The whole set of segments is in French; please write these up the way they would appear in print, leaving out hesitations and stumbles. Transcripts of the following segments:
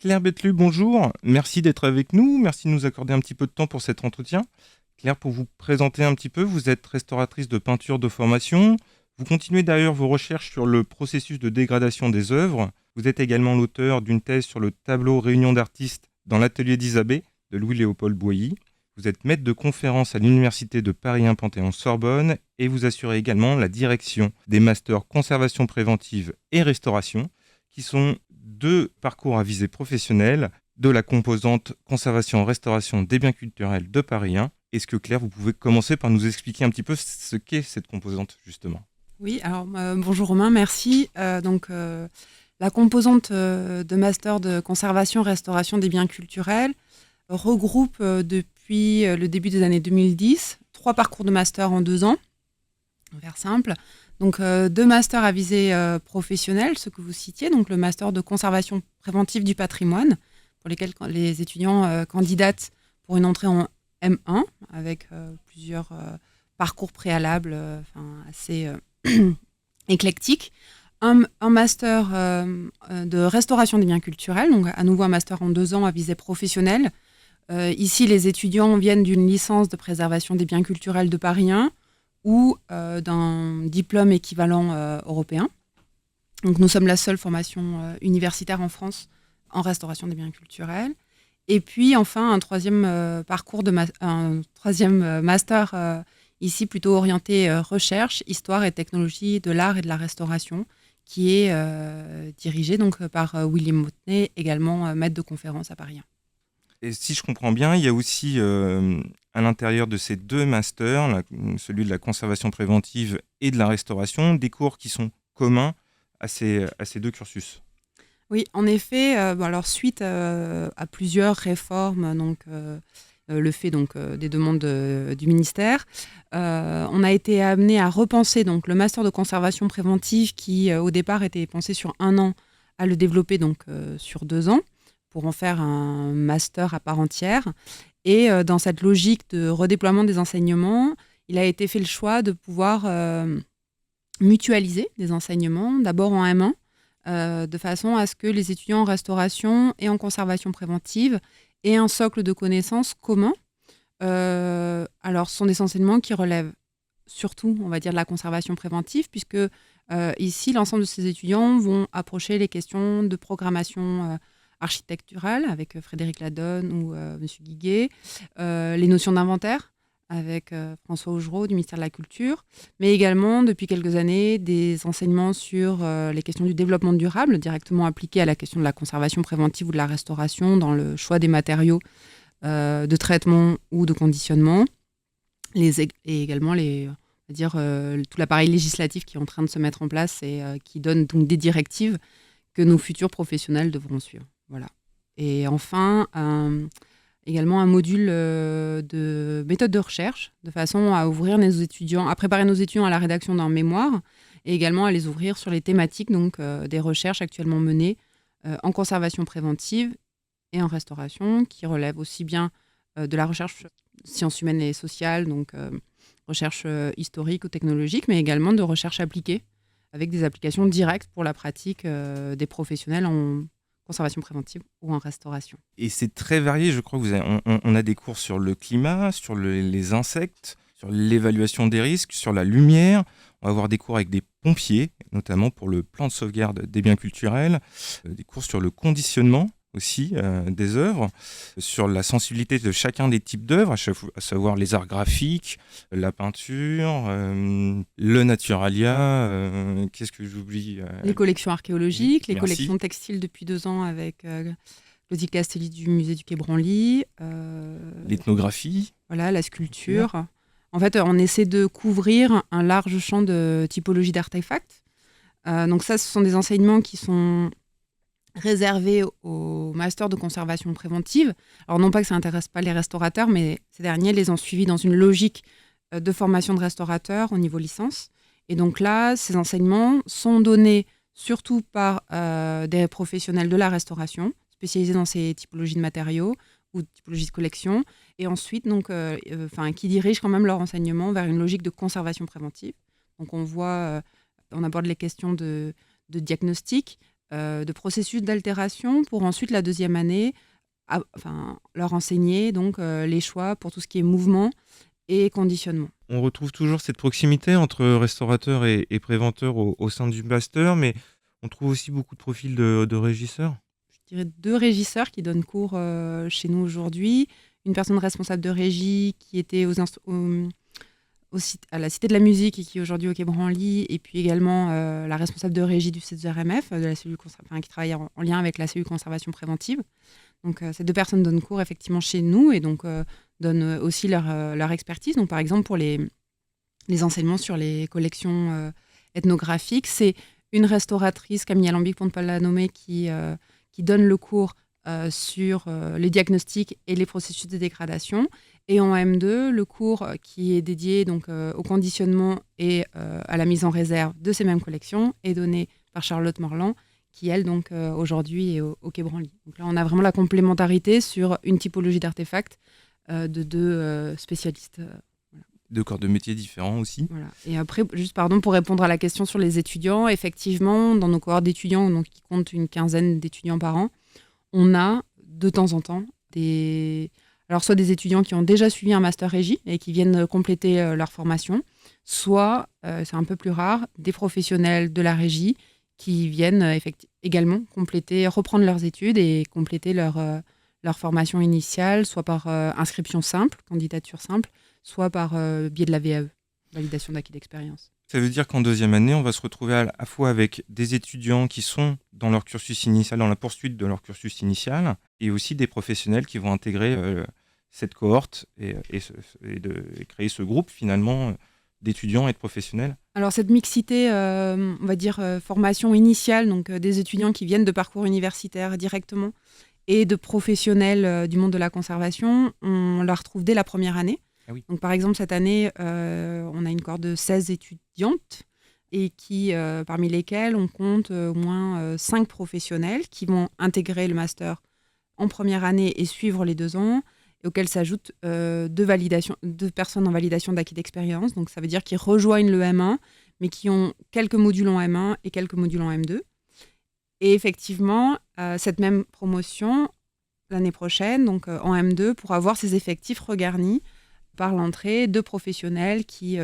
Claire Bételu, bonjour. Merci d'être avec nous. Merci de nous accorder un petit peu de temps pour cet entretien. Claire, pour vous présenter un petit peu, vous êtes restauratrice de peinture de formation. Vous continuez d'ailleurs vos recherches sur le processus de dégradation des œuvres. Vous êtes également l'auteur d'une thèse sur le tableau Réunion d'artistes dans l'atelier d'Isabée de Louis-Léopold Boilly. Vous êtes maître de conférence à l'Université de Paris 1 Panthéon-Sorbonne et vous assurez également la direction des masters conservation préventive et restauration, qui sont deux parcours à visée professionnelle de la composante conservation-restauration des biens culturels de Paris 1. Est-ce que Claire, vous pouvez commencer par nous expliquer un petit peu ce qu'est cette composante, justement? Oui, alors bonjour Romain, merci. La composante de master de conservation-restauration des biens culturels regroupe depuis le début des années 2010 3 parcours de master en 2 ans, on va faire simple. Donc 2 masters à visée professionnelle, ce que vous citiez, donc le master de conservation préventive du patrimoine, pour lesquels les étudiants candidatent pour une entrée en M1, avec plusieurs parcours préalables assez éclectiques. Un master de restauration des biens culturels, donc à nouveau un master en 2 ans à visée professionnelle. Ici, les étudiants viennent d'une licence de préservation des biens culturels de Paris 1 ou d'un diplôme équivalent européen. Donc, nous sommes la seule formation universitaire en France en restauration des biens culturels. Et puis, enfin, un troisième master ici plutôt orienté recherche, histoire et technologie de l'art et de la restauration, qui est dirigé donc par William Motney, également maître de conférence à Paris 1. Et si je comprends bien, il y a aussi à l'intérieur de ces 2 masters, celui de la conservation préventive et de la restauration, des cours qui sont communs à ces 2 cursus. Oui, en effet, alors suite à plusieurs réformes, le fait des demandes du ministère, on a été amené à repenser donc le master de conservation préventive qui au départ était pensé sur 1 an, à le développer sur 2 ans pour en faire un master à part entière. Et dans cette logique de redéploiement des enseignements, il a été fait le choix de pouvoir mutualiser des enseignements, d'abord en M1, de façon à ce que les étudiants en restauration et en conservation préventive aient un socle de connaissances commun. Alors, ce sont des enseignements qui relèvent surtout, on va dire, de la conservation préventive, puisque ici, l'ensemble de ces étudiants vont approcher les questions de programmation architecturale avec Frédéric Ladonne ou M. Guiguet, les notions d'inventaire avec François Augereau du ministère de la Culture, mais également, depuis quelques années, des enseignements sur les questions du développement durable, directement appliquées à la question de la conservation préventive ou de la restauration dans le choix des matériaux de traitement ou de conditionnement, et également tout l'appareil législatif qui est en train de se mettre en place et qui donne donc des directives que nos futurs professionnels devront suivre. Voilà. Et enfin, également un module de méthode de recherche, de façon à préparer nos étudiants à la rédaction d'un mémoire, et également à les ouvrir sur les thématiques des recherches actuellement menées en conservation préventive et en restauration, qui relèvent aussi bien de la recherche sciences humaines et sociales, recherche historique ou technologique, mais également de recherche appliquée, avec des applications directes pour la pratique des professionnels en conservation préventive ou en restauration. Et c'est très varié, je crois que on a des cours sur le climat, sur les insectes, sur l'évaluation des risques, sur la lumière. On va avoir des cours avec des pompiers, notamment pour le plan de sauvegarde des biens culturels, des cours sur le conditionnement aussi des œuvres, sur la sensibilité de chacun des types d'œuvres, à savoir les arts graphiques, la peinture, le naturalia, qu'est-ce que j'oublie Les collections archéologiques, les Merci. collections textiles depuis 2 ans avec Claudie Castelli du musée du Quai Branly. L'ethnographie. Voilà, la sculpture. Ouais. En fait, on essaie de couvrir un large champ de typologie d'artefacts. Donc ça, ce sont des enseignements qui sont réservés au master de conservation préventive. Alors non pas que ça n'intéresse pas les restaurateurs, mais ces derniers les ont suivis dans une logique de formation de restaurateurs au niveau licence. Et donc là, ces enseignements sont donnés surtout par des professionnels de la restauration, spécialisés dans ces typologies de matériaux ou typologies de collection, et ensuite qui dirigent quand même leur enseignement vers une logique de conservation préventive. Donc on aborde les questions de diagnostic, de processus d'altération pour ensuite la deuxième année leur enseigner donc les choix pour tout ce qui est mouvement et conditionnement. On retrouve toujours cette proximité entre restaurateur et préventeur au sein du master, mais on trouve aussi beaucoup de profils de régisseurs. Je dirais 2 régisseurs qui donnent cours chez nous aujourd'hui. Une personne responsable de régie qui était à la Cité de la Musique et qui est aujourd'hui au Quai Branly, et puis également la responsable de régie du CERMF, de la cellule qui travaille en lien avec la cellule conservation préventive. Donc ces 2 personnes donnent cours effectivement chez nous et donc donnent aussi leur expertise. Donc par exemple pour les enseignements sur les collections ethnographiques, c'est une restauratrice, Camille Alambic pour ne pas la nommer, qui donne le cours sur les diagnostics et les processus de dégradation. Et en M2, le cours qui est dédié donc, au conditionnement et à la mise en réserve de ces mêmes collections est donné par Charlotte Morland, qui, elle, donc, aujourd'hui est au Quai Branly. Donc là, on a vraiment la complémentarité sur une typologie d'artefacts de 2 spécialistes. Voilà. 2 corps de métiers différents aussi. Voilà. Et après, juste pour répondre à la question sur les étudiants, effectivement, dans nos cohortes d'étudiants, donc, qui comptent une quinzaine d'étudiants par an, on a de temps en temps soit des étudiants qui ont déjà suivi un master régie et qui viennent compléter leur formation, soit, c'est un peu plus rare, des professionnels de la régie qui viennent également reprendre leurs études et compléter leur formation initiale, soit par inscription simple, candidature simple, soit par biais de la VAE, validation d'acquis d'expérience. Ça veut dire qu'en deuxième année, on va se retrouver à la fois avec des étudiants qui sont dans leur cursus initial, dans la poursuite de leur cursus initial, et aussi des professionnels qui vont intégrer cette cohorte et créer ce groupe finalement d'étudiants et de professionnels. Alors cette mixité, on va dire formation initiale, donc des étudiants qui viennent de parcours universitaires directement, et de professionnels du monde de la conservation, on la retrouve dès la première année. Ah oui. Donc, par exemple, cette année, on a une cohorte de 16 étudiantes et parmi lesquelles on compte au moins 5 professionnels qui vont intégrer le master en première année et suivre les 2 ans, et auxquels s'ajoutent 2 personnes en validation d'acquis d'expérience. Donc, ça veut dire qu'ils rejoignent le M1, mais qui ont quelques modules en M1 et quelques modules en M2. Et effectivement, cette même promotion, l'année prochaine, donc en M2, pourra avoir ses effectifs regarnis par l'entrée de professionnels qui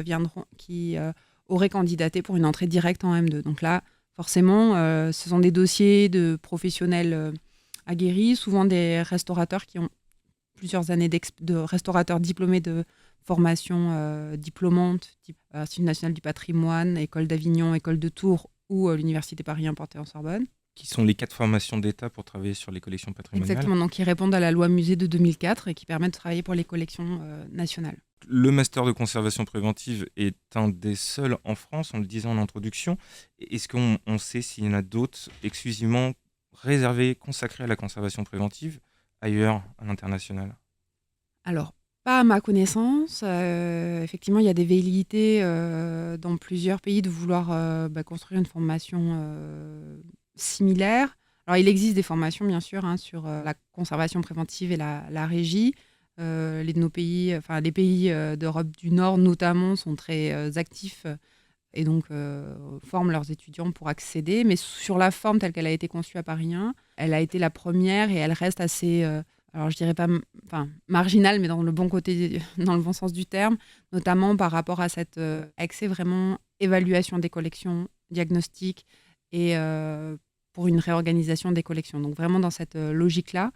auraient candidaté pour une entrée directe en M2. Donc là, forcément, ce sont des dossiers de professionnels aguerris, souvent des restaurateurs qui ont plusieurs années de restaurateurs diplômés de formation diplômante, type Institut national du patrimoine, École d'Avignon, École de Tours ou l'Université Paris 1 Panthéon-Sorbonne. Qui sont les 4 formations d'État pour travailler sur les collections patrimoniales. Exactement, donc qui répondent à la loi musée de 2004 et qui permettent de travailler pour les collections nationales. Le master de conservation préventive est un des seuls en France, on le disait en introduction. Est-ce qu'on sait s'il y en a d'autres exclusivement réservés, consacrés à la conservation préventive ailleurs à l'international ? Alors, pas à ma connaissance. Effectivement, il y a des velléités dans plusieurs pays de vouloir construire une formation similaire. Alors, il existe des formations, bien sûr, sur la conservation préventive et la régie. Les pays d'Europe du Nord, notamment, sont très actifs et donc forment leurs étudiants pour accéder. Mais sur la forme telle qu'elle a été conçue à Paris 1, elle a été la première et elle reste assez, alors je dirais pas marginale, mais dans le bon sens du terme, notamment par rapport à cet accès vraiment évaluation des collections, diagnostic et pour une réorganisation des collections. Donc vraiment dans cette logique-là,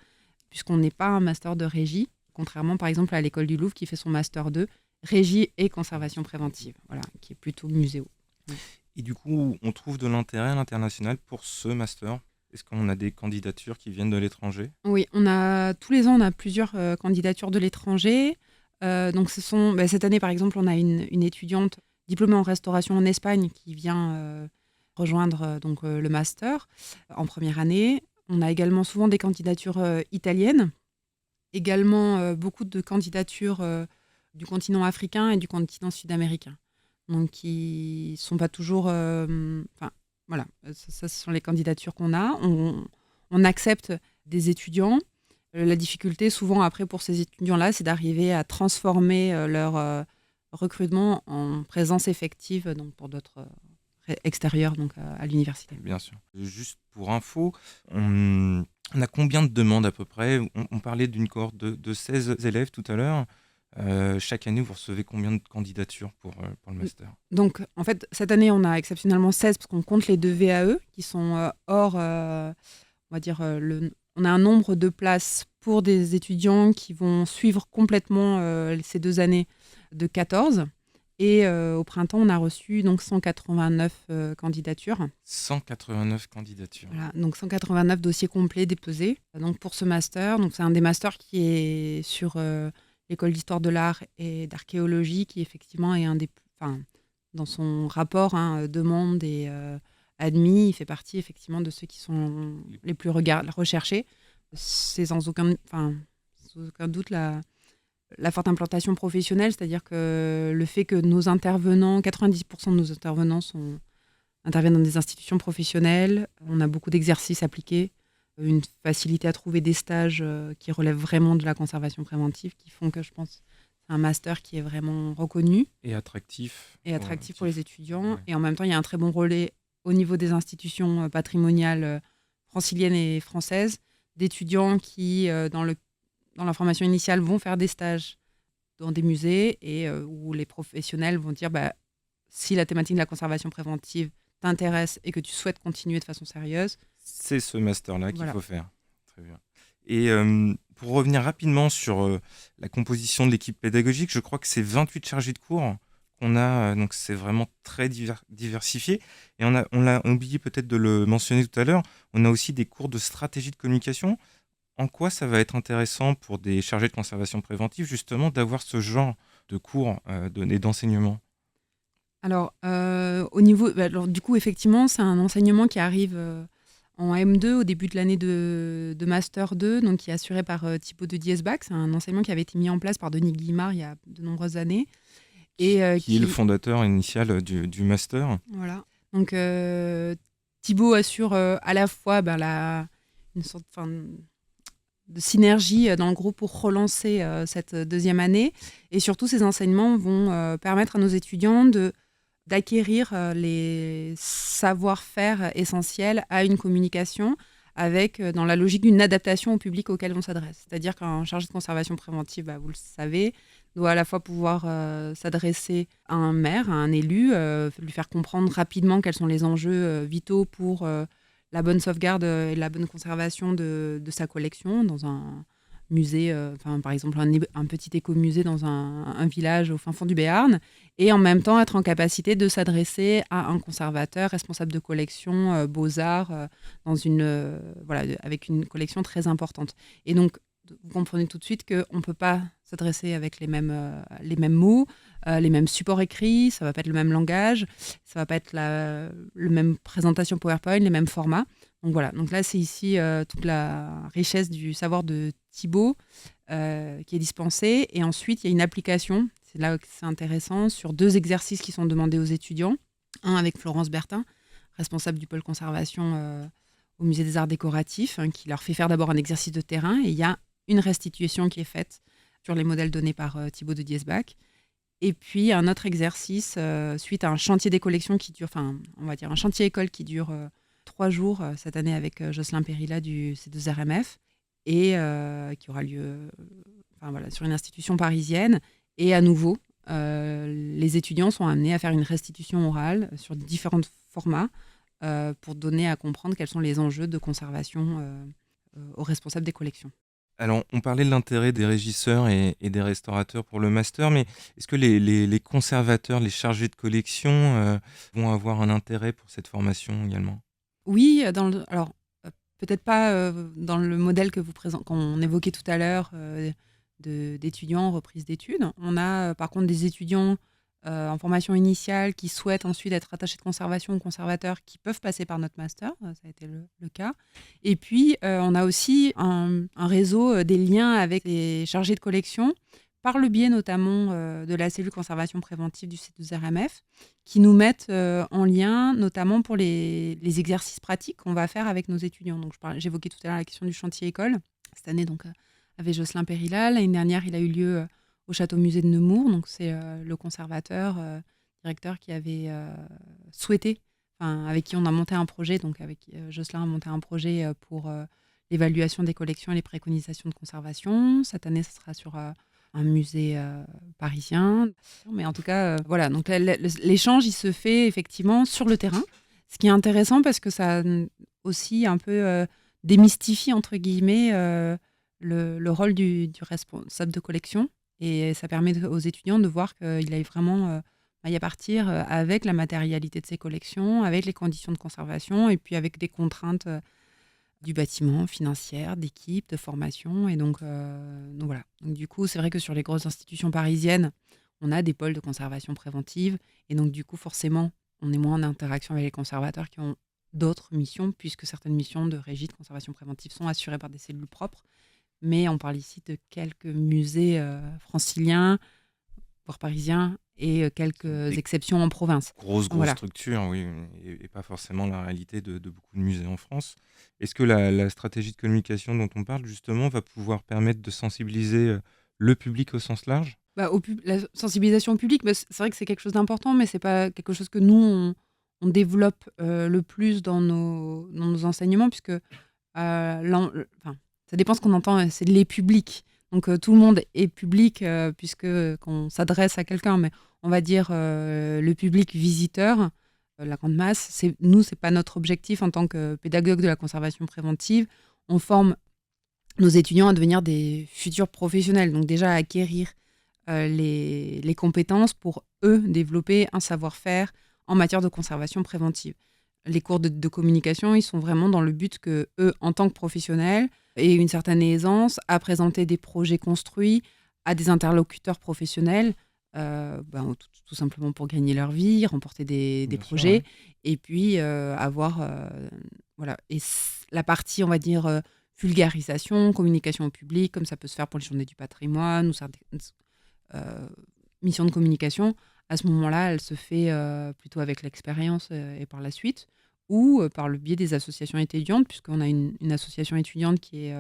puisqu'on n'est pas un master de régie, contrairement par exemple à l'École du Louvre qui fait son master 2, régie et conservation préventive, voilà, qui est plutôt muséo. Ouais. Et du coup, on trouve de l'intérêt à l'international pour ce master ? Est-ce qu'on a des candidatures qui viennent de l'étranger ? Oui, tous les ans, on a plusieurs candidatures de l'étranger. Donc cette année, par exemple, on a une étudiante diplômée en restauration en Espagne qui vient rejoindre le master en première année. On a également souvent des candidatures italiennes, également beaucoup de candidatures du continent africain et du continent sud-américain. Donc, qui ne sont pas toujours... voilà, ça, ce sont les candidatures qu'on a. On accepte des étudiants. La difficulté, souvent, après, pour ces étudiants-là, c'est d'arriver à transformer leur recrutement en présence effective donc pour d'autres extérieurs donc, à l'université. Bien sûr. Juste pour info, on a combien de demandes à peu près? On parlait d'une cohorte de 16 élèves tout à l'heure. Chaque année, vous recevez combien de candidatures pour le master? Donc, en fait, cette année, on a exceptionnellement 16 parce qu'on compte les 2 VAE qui sont hors, on va dire, on a un nombre de places pour des étudiants qui vont suivre complètement ces 2 années de 14. Et au printemps, on a reçu donc 189 candidatures. 189 candidatures. Voilà, donc 189 dossiers complets déposés. Donc pour ce master, donc c'est un des masters qui est sur l'école d'histoire de l'art et d'archéologie, qui effectivement est un des plus, enfin, dans son rapport demande et admis, il fait partie effectivement de ceux qui sont les plus recherchés. C'est sans aucun doute la forte implantation professionnelle, c'est-à-dire que le fait que nos intervenants, 90% de nos intervenants interviennent dans des institutions professionnelles, on a beaucoup d'exercices appliqués, une facilité à trouver des stages qui relèvent vraiment de la conservation préventive, qui font que je pense c'est un master qui est vraiment reconnu. Et attractif. Et attractif pour les étudiants. Ouais. Et en même temps, il y a un très bon relais au niveau des institutions patrimoniales franciliennes et françaises, d'étudiants qui, dans la formation initiale, vont faire des stages dans des musées et où les professionnels vont dire si la thématique de la conservation préventive t'intéresse et que tu souhaites continuer de façon sérieuse, c'est ce master-là qu'il voilà. faut faire. Très bien. Et pour revenir rapidement sur la composition de l'équipe pédagogique, je crois que c'est 28 chargés de cours qu'on a, donc c'est vraiment très diversifié. Et on l'a oublié peut-être de le mentionner tout à l'heure, on a aussi des cours de stratégie de communication. En quoi ça va être intéressant pour des chargés de conservation préventive, justement, d'avoir ce genre de cours et d'enseignement? Alors, au niveau, du coup, effectivement, c'est un enseignement qui arrive en M2 au début de l'année de Master 2, donc qui est assuré par Thibaut de Diesbach. C'est un enseignement qui avait été mis en place par Denis Guillemard il y a de nombreuses années. Et, qui est le fondateur initial du Master. Voilà. Donc, Thibaut assure à la fois une sorte de synergie dans le groupe pour relancer cette deuxième année. Et surtout, ces enseignements vont permettre à nos étudiants d'acquérir les savoir-faire essentiels à une communication avec, dans la logique d'une adaptation au public auquel on s'adresse. C'est-à-dire qu'un chargé de conservation préventive, vous le savez, doit à la fois pouvoir s'adresser à un maire, à un élu, lui faire comprendre rapidement quels sont les enjeux vitaux pour la bonne sauvegarde et la bonne conservation de sa collection dans un musée, par exemple un petit écomusée dans un village au fin fond du Béarn, et en même temps être en capacité de s'adresser à un conservateur responsable de collection beaux-arts avec une collection très importante. Et donc, vous comprenez tout de suite qu'on ne peut pas s'adresser avec les mêmes mots, les mêmes supports écrits, ça ne va pas être le même langage, ça ne va pas être le même présentation PowerPoint, les mêmes formats. Donc voilà, donc là c'est ici toute la richesse du savoir de Thibaut qui est dispensée. Et ensuite il y a une application, c'est là que c'est intéressant, sur 2 exercices qui sont demandés aux étudiants. Un avec Florence Bertin, responsable du pôle conservation au Musée des Arts Décoratifs, qui leur fait faire d'abord un exercice de terrain, et il y a une restitution qui est faite sur les modèles donnés par Thibaut de Diesbach. Et puis un autre exercice suite à un chantier des collections qui dure, on va dire un chantier école qui dure 3 jours cette année avec Jocelyn Périlla du C2RMF et qui aura lieu sur une institution parisienne. Et à nouveau, les étudiants sont amenés à faire une restitution orale sur différents formats pour donner à comprendre quels sont les enjeux de conservation aux responsables des collections. Alors, on parlait de l'intérêt des régisseurs et des restaurateurs pour le master, mais est-ce que les conservateurs, les chargés de collection vont avoir un intérêt pour cette formation également? Oui, peut-être pas dans le modèle qu'on évoquait tout à l'heure d'étudiants en reprise d'études. On a par contre des étudiants en formation initiale qui souhaitent ensuite être attachés de conservation ou conservateurs qui peuvent passer par notre master, ça a été le cas. Et puis, on a aussi un réseau des liens avec les chargés de collection, par le biais notamment de la cellule conservation préventive du C2RMF, qui nous mettent en lien, notamment pour les exercices pratiques qu'on va faire avec nos étudiants. Donc, j'évoquais tout à l'heure la question du chantier école. Cette année, donc, avec Jocelyn Périlla. L'année dernière, il a eu lieu au Château-Musée de Nemours. Donc, c'est le conservateur, directeur qui avait souhaité avec qui on a monté un projet, donc avec Jocelyn a monté un projet pour l'évaluation des collections et les préconisations de conservation. Cette année, ce sera sur un musée parisien. Mais en tout cas, voilà. Donc l'échange, il se fait effectivement sur le terrain. Ce qui est intéressant parce que ça aussi un peu démystifie, entre guillemets, le rôle du responsable de collection. Et ça permet aux étudiants de voir qu'il a vraiment y à partir avec la matérialité de ses collections, avec les conditions de conservation et puis avec des contraintes du bâtiment, financières, d'équipe, de formation. Et donc voilà. Donc, du coup, c'est vrai que sur les grosses institutions parisiennes, on a des pôles de conservation préventive. Et donc, du coup, forcément, on est moins en interaction avec les conservateurs qui ont d'autres missions, puisque certaines missions de régie de conservation préventive sont assurées par des cellules propres. Mais on parle ici de quelques musées franciliens, voire parisiens, et quelques exceptions en province. Grosse Voilà. structure, oui, et pas forcément la réalité de beaucoup de musées en France. Est-ce que la stratégie de communication dont on parle, justement, va pouvoir permettre de sensibiliser le public au sens large ? La sensibilisation au public, c'est vrai que c'est quelque chose d'important, mais c'est pas quelque chose que nous, on développe le plus dans nos enseignements, puisque ça dépend ce qu'on entend, c'est les publics. Donc tout le monde est public, puisque quand on s'adresse à quelqu'un, mais on va dire le public visiteur, la grande masse, c'est pas notre objectif en tant que pédagogue de la conservation préventive. On forme nos étudiants à devenir des futurs professionnels, donc déjà à acquérir les compétences pour, eux, développer un savoir-faire en matière de conservation préventive. Les cours de communication, ils sont vraiment dans le but que eux, en tant que professionnels, aient une certaine aisance à présenter des projets construits à des interlocuteurs professionnels, tout simplement pour gagner leur vie, remporter des projets, sûr, ouais. et puis avoir voilà. Et la partie, on va dire, vulgarisation, communication au public, comme ça peut se faire pour les journées du patrimoine ou certaines missions de communication. À ce moment-là, elle se fait plutôt avec l'expérience et par la suite, ou par le biais des associations étudiantes, puisqu'on a une association étudiante qui est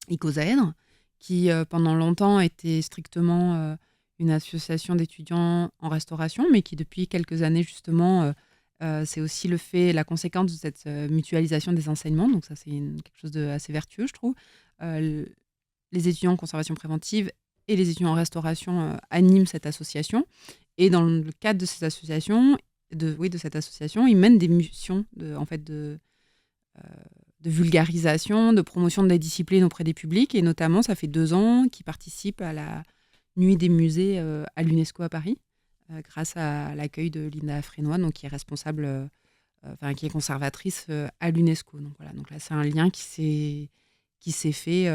Icosaèdre, qui pendant longtemps était strictement une association d'étudiants en restauration, mais qui depuis quelques années justement, c'est aussi la conséquence de cette mutualisation des enseignements. Donc ça, c'est quelque chose d'assez vertueux, je trouve. Les étudiants en conservation préventive et les étudiants en restauration animent cette association. Et dans le cadre de cette association, ils mènent des missions de vulgarisation, de promotion de la discipline auprès des publics. Et notamment, ça fait 2 ans qu'ils participent à la Nuit des musées à l'UNESCO à Paris, grâce à l'accueil de Linda Frénois, donc qui est responsable, qui est conservatrice à l'UNESCO. Donc voilà, donc là, c'est un lien qui s'est fait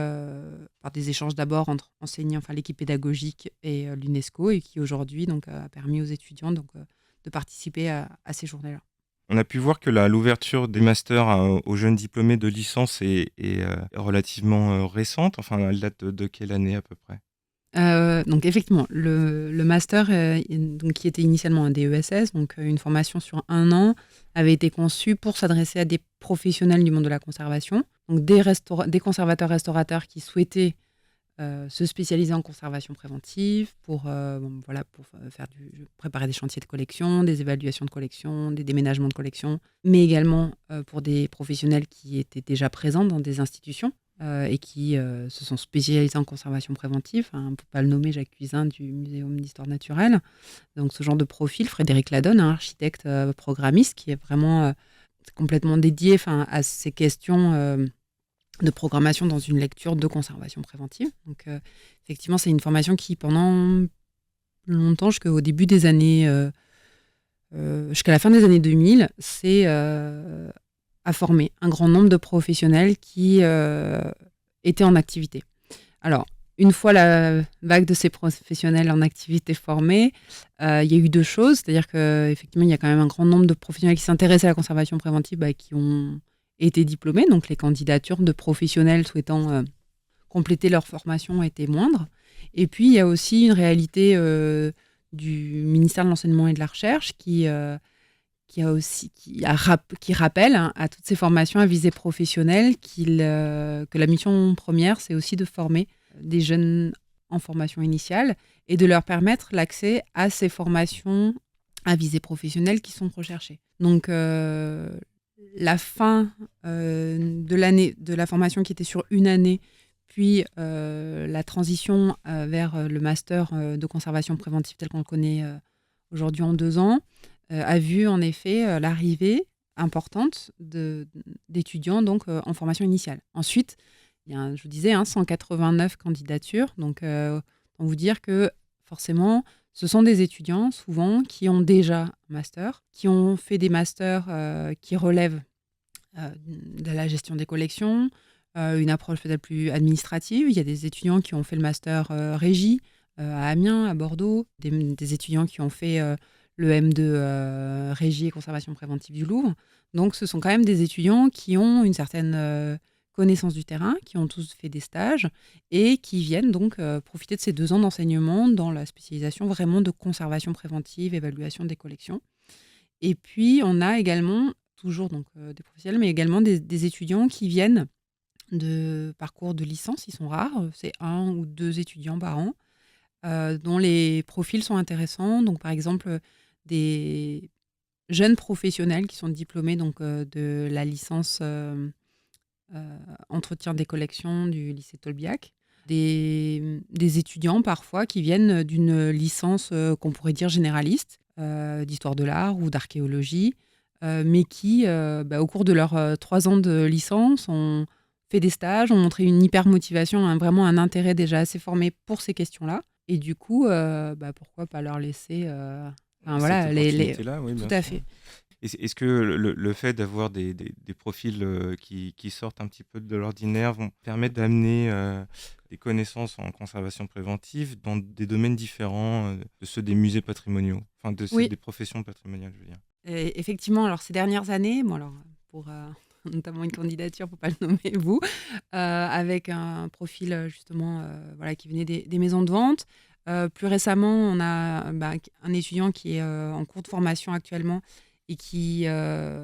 par des échanges d'abord entre enseignants, l'équipe pédagogique et l'UNESCO, et qui aujourd'hui donc a permis aux étudiants de participer à ces journées-là. On a pu voir que l'ouverture des masters aux jeunes diplômés de licence est relativement récente. Enfin, elle date de quelle année à peu près ? Donc effectivement, le master, donc, qui était initialement un DESS, donc une formation sur 1 an, avait été conçu pour s'adresser à des professionnels du monde de la conservation, donc des conservateurs-restaurateurs qui souhaitaient se spécialiser en conservation préventive pour préparer des chantiers de collection, des évaluations de collection, des déménagements de collection, mais également pour des professionnels qui étaient déjà présents dans des institutions et qui se sont spécialisés en conservation préventive. On ne peut pas le nommer, Jacques Cuisin du Muséum d'histoire naturelle. Donc ce genre de profil, Frédéric Ladonne, architecte programmiste, qui est vraiment complètement dédié à ces questions de programmation dans une lecture de conservation préventive. Donc effectivement, c'est une formation qui, pendant longtemps, jusqu'au début des années, jusqu'à la fin des années 2000, a formé un grand nombre de professionnels qui étaient en activité. Alors, une fois la vague de ces professionnels en activité formés, il y a eu 2 choses. C'est-à-dire qu'effectivement, il y a quand même un grand nombre de professionnels qui s'intéressent à la conservation préventive qui ont été diplômés. Donc, les candidatures de professionnels souhaitant compléter leur formation étaient moindres. Et puis, il y a aussi une réalité du ministère de l'Enseignement et de la Recherche qui rappelle à toutes ces formations à visée professionnelle que la mission première, c'est aussi de former des jeunes en formation initiale et de leur permettre l'accès à ces formations à visée professionnelle qui sont recherchées. Donc, la fin de l'année, de la formation qui était sur une année, puis la transition vers le master de conservation préventive tel qu'on le connaît aujourd'hui en 2 ans, a vu en effet l'arrivée importante d'étudiants donc, en formation initiale. Ensuite, il y a, je vous disais, 189 candidatures. Donc, on vous dire que forcément, ce sont des étudiants souvent qui ont déjà un master, qui ont fait des masters qui relèvent de la gestion des collections, une approche peut-être plus administrative. Il y a des étudiants qui ont fait le master régie à Amiens, à Bordeaux, des étudiants qui ont fait le M2 régie et conservation préventive du Louvre. Donc ce sont quand même des étudiants qui ont une certaine connaissance du terrain, qui ont tous fait des stages et qui viennent donc profiter de ces 2 ans d'enseignement dans la spécialisation vraiment de conservation préventive, évaluation des collections. Et puis on a également, toujours donc, des professionnels, mais également des étudiants qui viennent de parcours de licence. Ils sont rares, c'est 1 ou 2 étudiants par an, dont les profils sont intéressants. Donc par exemple, des jeunes professionnels qui sont diplômés donc, de la licence entretien des collections du lycée Tolbiac. Des étudiants parfois qui viennent d'une licence qu'on pourrait dire généraliste, d'histoire de l'art ou d'archéologie, mais qui, au cours de leurs 3 ans de licence, ont fait des stages, ont montré une hyper motivation, vraiment un intérêt déjà assez formé pour ces questions-là. Et du coup, pourquoi pas leur laisser voilà, Cette opportunité-là, oui, tout bien à sûr. fait. Est-ce que le fait d'avoir des profils qui sortent un petit peu de l'ordinaire vont permettre d'amener des connaissances en conservation préventive dans des domaines différents de ceux des musées patrimoniaux, enfin Oui. des professions patrimoniales, je veux dire. Et effectivement, alors ces dernières années, pour notamment une candidature, pour ne pas le nommer vous, avec un profil justement voilà, qui venait des maisons de vente. Plus récemment, on a un étudiant qui est en cours de formation actuellement et qui a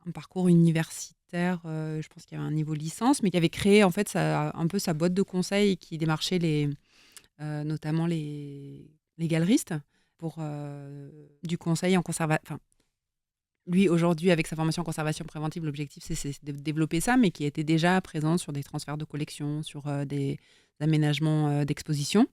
un parcours universitaire, je pense qu'il y avait un niveau licence, mais qui avait créé en fait un peu sa boîte de conseil et qui démarchait notamment les galeristes pour du conseil en conservation. Lui, aujourd'hui, avec sa formation en conservation préventive, l'objectif, c'est de développer ça, mais qui était déjà présent sur des transferts de collections, sur des aménagements d'exposition.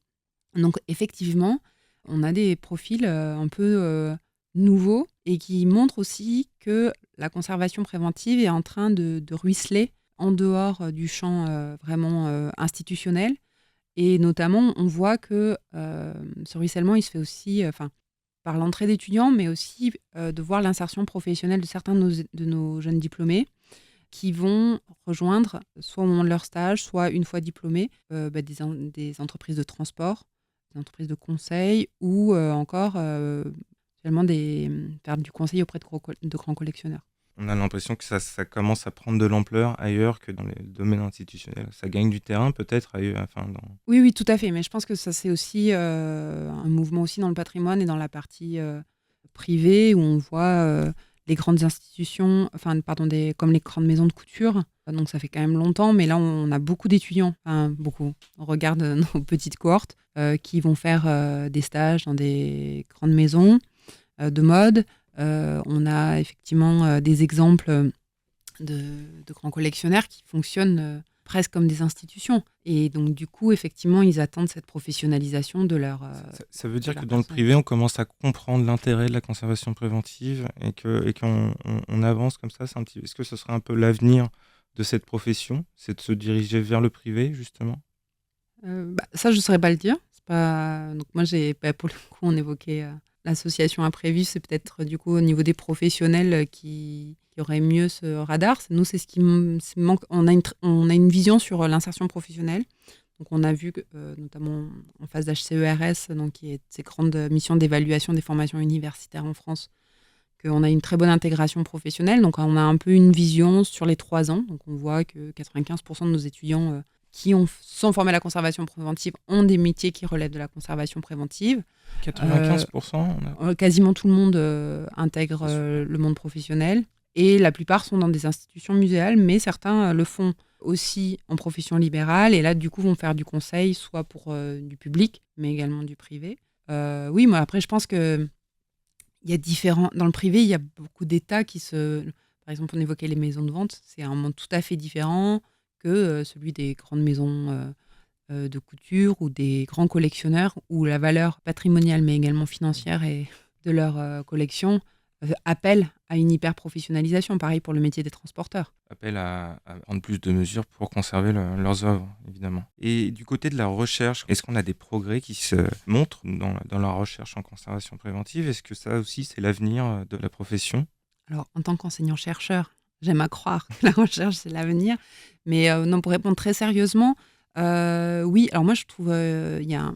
Donc, effectivement, on a des profils un peu nouveaux et qui montrent aussi que la conservation préventive est en train de ruisseler en dehors du champ vraiment institutionnel. Et notamment, on voit que ce ruissellement, il se fait aussi par l'entrée d'étudiants, mais aussi de voir l'insertion professionnelle de certains de nos jeunes diplômés qui vont rejoindre, soit au moment de leur stage, soit une fois diplômés, des entreprises de transport, des entreprises de conseil ou encore finalement faire du conseil auprès de grands collectionneurs. On a l'impression que ça commence à prendre de l'ampleur ailleurs que dans les domaines institutionnels. Ça gagne du terrain peut-être ailleurs. Oui, oui, tout à fait. Mais je pense que ça, c'est aussi un mouvement aussi dans le patrimoine et dans la partie privée où on voit les grandes institutions, comme les grandes maisons de couture. Donc ça fait quand même longtemps, mais là, on a beaucoup d'étudiants, beaucoup. On regarde nos petites cohortes qui vont faire des stages dans des grandes maisons de mode. On a effectivement des exemples de grands collectionneurs qui fonctionnent presque comme des institutions. Et donc, du coup, effectivement, ils attendent cette professionnalisation de leur... Ça veut dire que dans le privé, on commence à comprendre l'intérêt de la conservation préventive et qu'on avance comme ça. Est-ce que ce serait un peu l'avenir de cette profession? C'est de se diriger vers le privé, justement? Ça, je ne saurais pas le dire. Donc, moi, pour le coup, on évoquait l'association Imprévu. C'est peut-être, du coup, au niveau des professionnels qui aurait mieux ce radar. Nous, c'est ce qui manque. On a une vision sur l'insertion professionnelle. Donc, on a vu, notamment en phase d'HCERS, donc, qui est ces grandes missions d'évaluation des formations universitaires en France, qu'on a une très bonne intégration professionnelle. Donc, on a un peu une vision sur les 3 ans. Donc, on voit que 95% de nos étudiants qui sont formés à la conservation préventive ont des métiers qui relèvent de la conservation préventive. 95%. Quasiment tout le monde intègre le monde professionnel. Et la plupart sont dans des institutions muséales, mais certains le font aussi en profession libérale. Et là, du coup, vont faire du conseil, soit pour du public, mais également du privé. Oui, moi, après, je pense qu'il il y a différents... Dans le privé, il y a beaucoup d'États qui se... Par exemple, on évoquait les maisons de vente. C'est un monde tout à fait différent que celui des grandes maisons de couture ou des grands collectionneurs où la valeur patrimoniale, mais également financière de leur collection appelle à une hyper-professionnalisation. Pareil pour le métier des transporteurs. Appel à prendre plus de mesures pour conserver leurs œuvres, évidemment. Et du côté de la recherche, est-ce qu'on a des progrès qui se montrent dans la recherche en conservation préventive? Est-ce que ça aussi, c'est l'avenir de la profession? Alors, en tant qu'enseignant-chercheur, j'aime à croire que la recherche, c'est l'avenir. Mais non, pour répondre très sérieusement, oui. Alors moi, je trouve il y a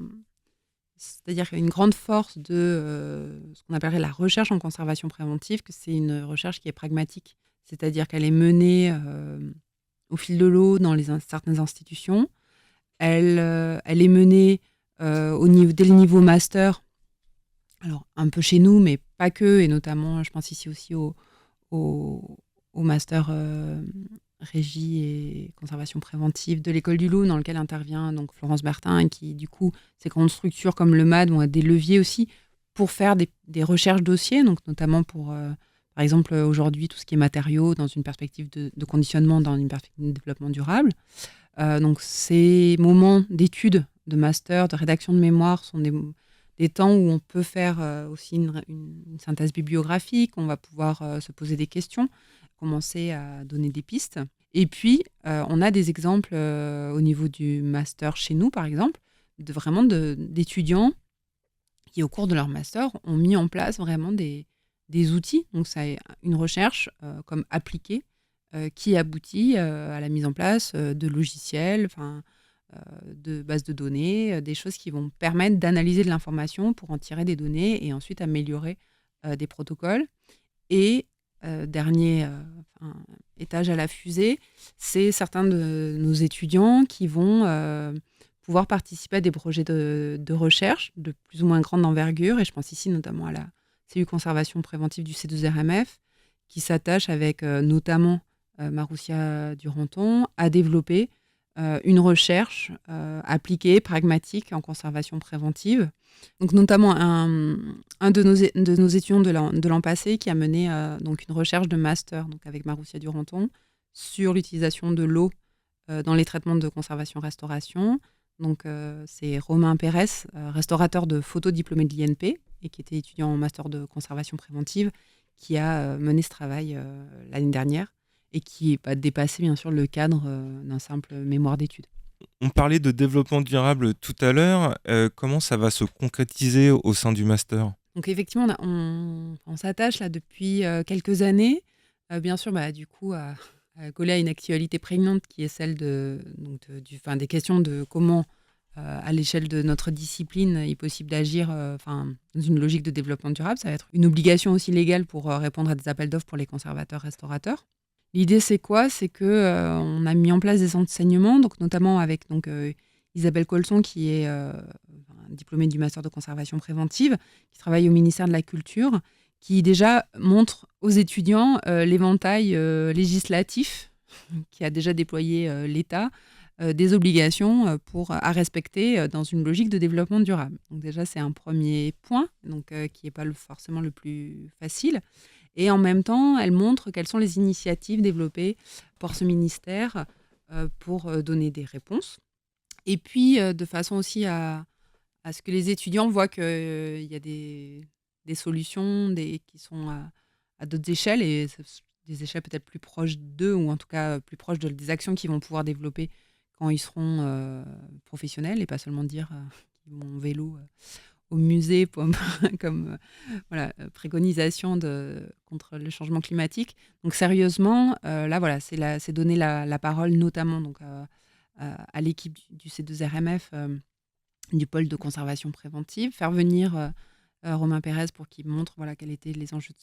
c'est-à-dire qu'il y a une grande force de ce qu'on appellerait la recherche en conservation préventive, que c'est une recherche qui est pragmatique. C'est-à-dire qu'elle est menée au fil de l'eau dans certaines institutions. Elle est menée dès le niveau master, alors un peu chez nous, mais pas que, et notamment, je pense ici aussi au, au master régie et conservation préventive de l'école du Loup, dans lequel intervient donc Florence Bertin, et qui, du coup, ces grandes structures comme le MAD ont des leviers aussi pour faire des recherches dossiers, donc notamment pour, par exemple, aujourd'hui, tout ce qui est matériaux dans une perspective de conditionnement, dans une perspective de développement durable. Donc, ces moments d'études, de master, de rédaction de mémoire sont des temps où on peut faire aussi une synthèse bibliographique, on va pouvoir se poser des questions, commencer à donner des pistes. Et puis, on a des exemples au niveau du master chez nous, par exemple, d'étudiants qui, au cours de leur master, ont mis en place vraiment des outils. Donc, c'est une recherche comme appliquée qui aboutit à la mise en place de logiciels, de bases de données, des choses qui vont permettre d'analyser de l'information pour en tirer des données et ensuite améliorer des protocoles. Et dernier étage à la fusée, c'est certains de nos étudiants qui vont pouvoir participer à des projets de recherche de plus ou moins grande envergure. Et je pense ici notamment à la cellule conservation préventive du C2RMF, qui s'attache avec notamment Maroussia Duranton à développer une recherche appliquée, pragmatique en conservation préventive. Donc notamment un de nos étudiants de l'an passé qui a mené donc une recherche de master donc avec Maroussia Duranton sur l'utilisation de l'eau dans les traitements de conservation-restauration. Donc c'est Romain Pérez, restaurateur de photos diplômé de l'INP et qui était étudiant en master de conservation préventive, qui a mené ce travail l'année dernière et qui va dépasser bien sûr le cadre d'un simple mémoire d'études. On parlait de développement durable tout à l'heure. Comment ça va se concrétiser au sein du master? Donc effectivement, on s'attache là depuis quelques années, bien sûr, du coup, à coller à une actualité prégnante qui est celle des questions de comment, à l'échelle de notre discipline, il est possible d'agir dans une logique de développement durable. Ça va être une obligation aussi légale pour répondre à des appels d'offres pour les conservateurs-restaurateurs. L'idée, c'est quoi? C'est que on a mis en place des enseignements, donc notamment avec Isabelle Colson, qui est diplômée du master de conservation préventive, qui travaille au ministère de la Culture, qui déjà montre aux étudiants l'éventail législatif qui a déjà déployé l'État, des obligations à respecter dans une logique de développement durable. Donc déjà, c'est un premier point qui n'est pas forcément le plus facile. Et en même temps, elle montre quelles sont les initiatives développées par ce ministère pour donner des réponses. Et puis, de façon aussi à ce que les étudiants voient qu'il y a des solutions qui sont à d'autres échelles, et des échelles peut-être plus proches d'eux, ou en tout cas plus proches des actions qu'ils vont pouvoir développer quand ils seront professionnels, et pas seulement dire qu'ils vont en vélo au musée comme préconisation contre le changement climatique. Donc sérieusement, là voilà, c'est donner la parole notamment à l'équipe du C2RMF, du pôle de conservation préventive, faire venir Romain Pérez pour qu'il montre quels étaient les enjeux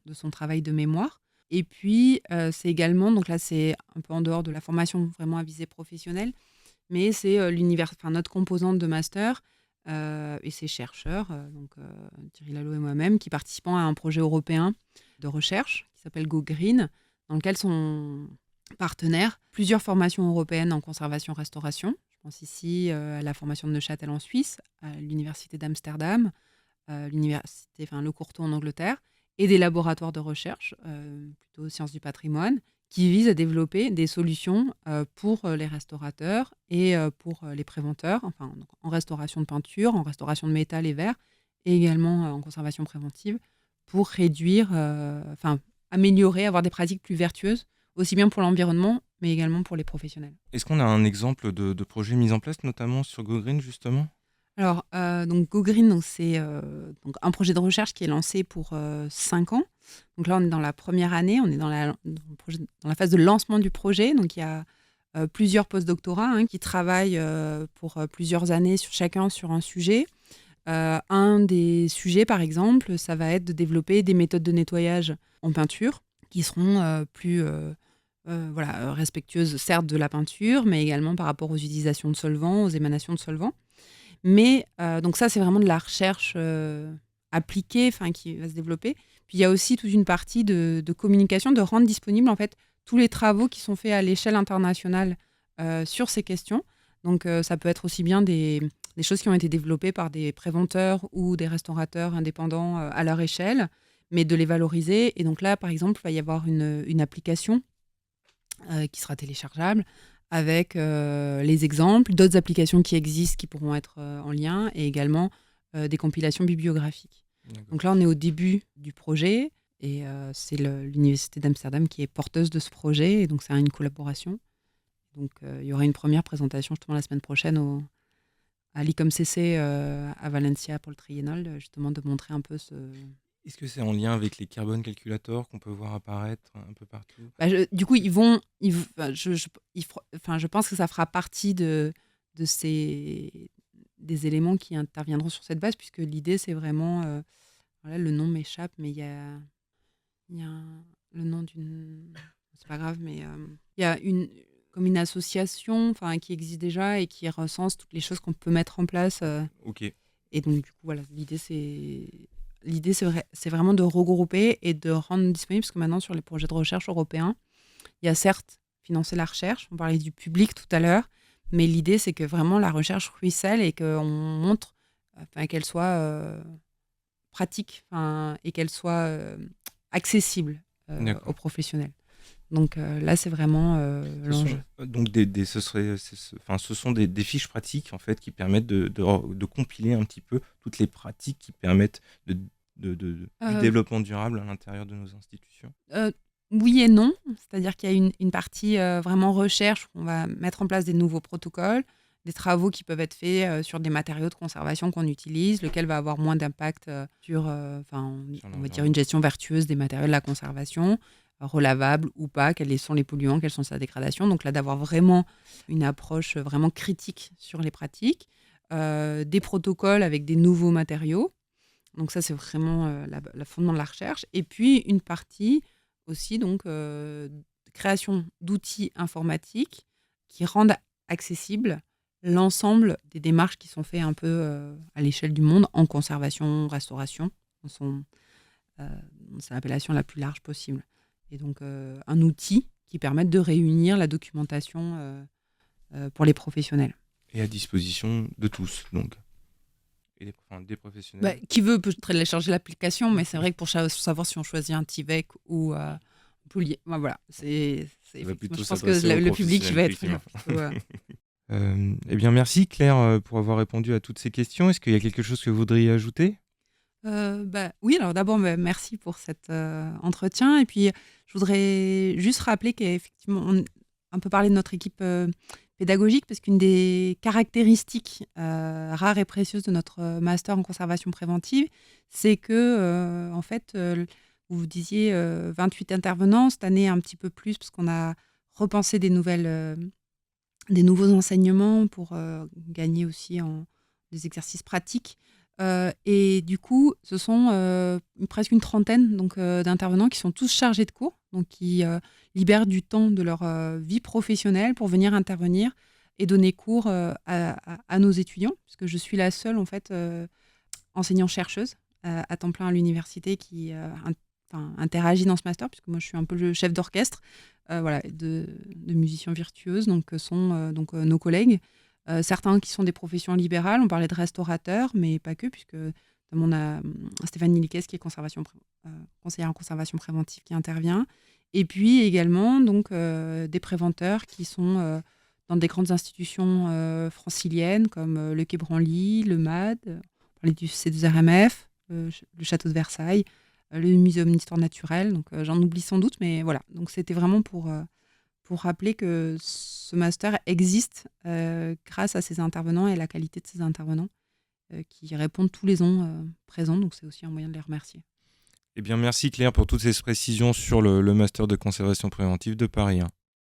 de son travail de mémoire. Et puis, c'est également, donc là c'est un peu en dehors de la formation vraiment à visée professionnelle, mais c'est notre composante de master et ses chercheurs, Thierry Lalo et moi-même, qui participons à un projet européen de recherche qui s'appelle Go Green, dans lequel sont partenaires plusieurs formations européennes en conservation-restauration. Je pense ici à la formation de Neuchâtel en Suisse, à l'Université d'Amsterdam, le Courtauld en Angleterre, et des laboratoires de recherche, plutôt sciences du patrimoine, qui visent à développer des solutions pour les restaurateurs et pour les préventeurs, enfin, donc, en restauration de peinture, en restauration de métal et verre, et également en conservation préventive, pour réduire, améliorer, avoir des pratiques plus vertueuses, aussi bien pour l'environnement, mais également pour les professionnels. Est-ce qu'on a un exemple de projet mis en place, notamment sur GoGreen, justement? Alors, donc GoGreen, donc c'est donc un projet de recherche qui est lancé pour 5 ans. Donc là, on est dans la première année, on est dans la phase de lancement du projet. Donc il y a plusieurs postdoctorats qui travaillent pour plusieurs années chacun sur un sujet. Un des sujets, par exemple, ça va être de développer des méthodes de nettoyage en peinture qui seront plus respectueuses, certes, de la peinture, mais également par rapport aux utilisations de solvants, aux émanations de solvants. Mais donc ça, c'est vraiment de la recherche appliquée, qui va se développer. Puis il y a aussi toute une partie de communication, de rendre disponible en fait tous les travaux qui sont faits à l'échelle internationale sur ces questions. Donc ça peut être aussi bien des choses qui ont été développées par des préventeurs ou des restaurateurs indépendants à leur échelle, mais de les valoriser. Et donc là, par exemple, il va y avoir une application qui sera téléchargeable avec les exemples, d'autres applications qui existent qui pourront être en lien, et également des compilations bibliographiques. D'accord. Donc là, on est au début du projet, et c'est l'Université d'Amsterdam qui est porteuse de ce projet, et donc c'est une collaboration. Donc il y aura une première présentation justement la semaine prochaine à l'ICOMCC à Valencia pour le triennal, justement de montrer un peu ce... Est-ce que c'est en lien avec les carbone calculators qu'on peut voir apparaître un peu partout? Du coup, je pense que ça fera partie des éléments qui interviendront sur cette base, puisque l'idée, c'est vraiment... le nom m'échappe, mais il y a le nom d'une... C'est pas grave, mais il y a comme une association qui existe déjà et qui recense toutes les choses qu'on peut mettre en place. Ok. Et donc, du coup, voilà, l'idée, c'est vraiment de regrouper et de rendre disponible, parce que maintenant, sur les projets de recherche européens, il y a certes financer la recherche, on parlait du public tout à l'heure, mais l'idée, c'est que vraiment la recherche ruisselle et qu'on montre qu'elle soit pratique et qu'elle soit accessible aux professionnels. Donc là, c'est vraiment l'enjeu. Donc ce sont des fiches pratiques en fait qui permettent de compiler un petit peu toutes les pratiques qui permettent du développement durable à l'intérieur de nos institutions. Oui et non, c'est-à-dire qu'il y a une partie vraiment recherche où on va mettre en place des nouveaux protocoles, des travaux qui peuvent être faits sur des matériaux de conservation qu'on utilise, lequel va avoir moins d'impact sur on va dire une gestion vertueuse des matériaux de la conservation, relavables ou pas, quels sont les polluants, quelles sont sa dégradation. Donc là, d'avoir vraiment une approche vraiment critique sur les pratiques, des protocoles avec des nouveaux matériaux. Donc ça, c'est vraiment le fondement de la recherche. Et puis une partie aussi, donc, création d'outils informatiques qui rendent accessible l'ensemble des démarches qui sont faites un peu à l'échelle du monde en conservation, restauration, c'est l'appellation la plus large possible. Et donc, un outil qui permette de réunir la documentation pour les professionnels. Et à disposition de tous, donc. Et des professionnels. Qui veut peut télécharger l'application, mais c'est vrai que pour savoir si on choisit un TIVEC ou Poulier, voilà, je pense que le public va être plutôt... Eh bien, merci Claire pour avoir répondu à toutes ces questions. Est-ce qu'il y a quelque chose que vous voudriez ajouter ? Oui, alors d'abord, merci pour cet entretien. Et puis, je voudrais juste rappeler qu'effectivement, on a un peu parlé de notre équipe pédagogique, parce qu'une des caractéristiques rares et précieuses de notre master en conservation préventive, c'est que, en fait, vous disiez 28 intervenants, cette année un petit peu plus, parce qu'on a repensé des nouveaux enseignements pour gagner aussi en des exercices pratiques. Et du coup, ce sont presque une trentaine d'intervenants qui sont tous chargés de cours, donc qui libèrent du temps de leur vie professionnelle pour venir intervenir et donner cours à nos étudiants, puisque je suis la seule en fait enseignant-chercheuse à temps plein à l'université qui interagit dans ce master, puisque moi je suis un peu le chef d'orchestre de musiciens virtueuses, donc sont nos collègues. Certains qui sont des professions libérales, on parlait de restaurateurs, mais pas que, puisque On a Stéphanie Liquès qui est conseillère en conservation préventive qui intervient. Et puis également donc, des préventeurs qui sont dans des grandes institutions franciliennes comme le Quai Branly, le MAD, on parlait du C2RMF, le Château de Versailles, le Muséum d'histoire naturelle. Donc j'en oublie sans doute, mais voilà. Donc c'était vraiment pour rappeler que ce master existe grâce à ces intervenants et à la qualité de ces intervenants qui répondent tous les ans présents. Donc c'est aussi un moyen de les remercier. Eh bien, merci Claire pour toutes ces précisions sur le master de conservation préventive de Paris 1.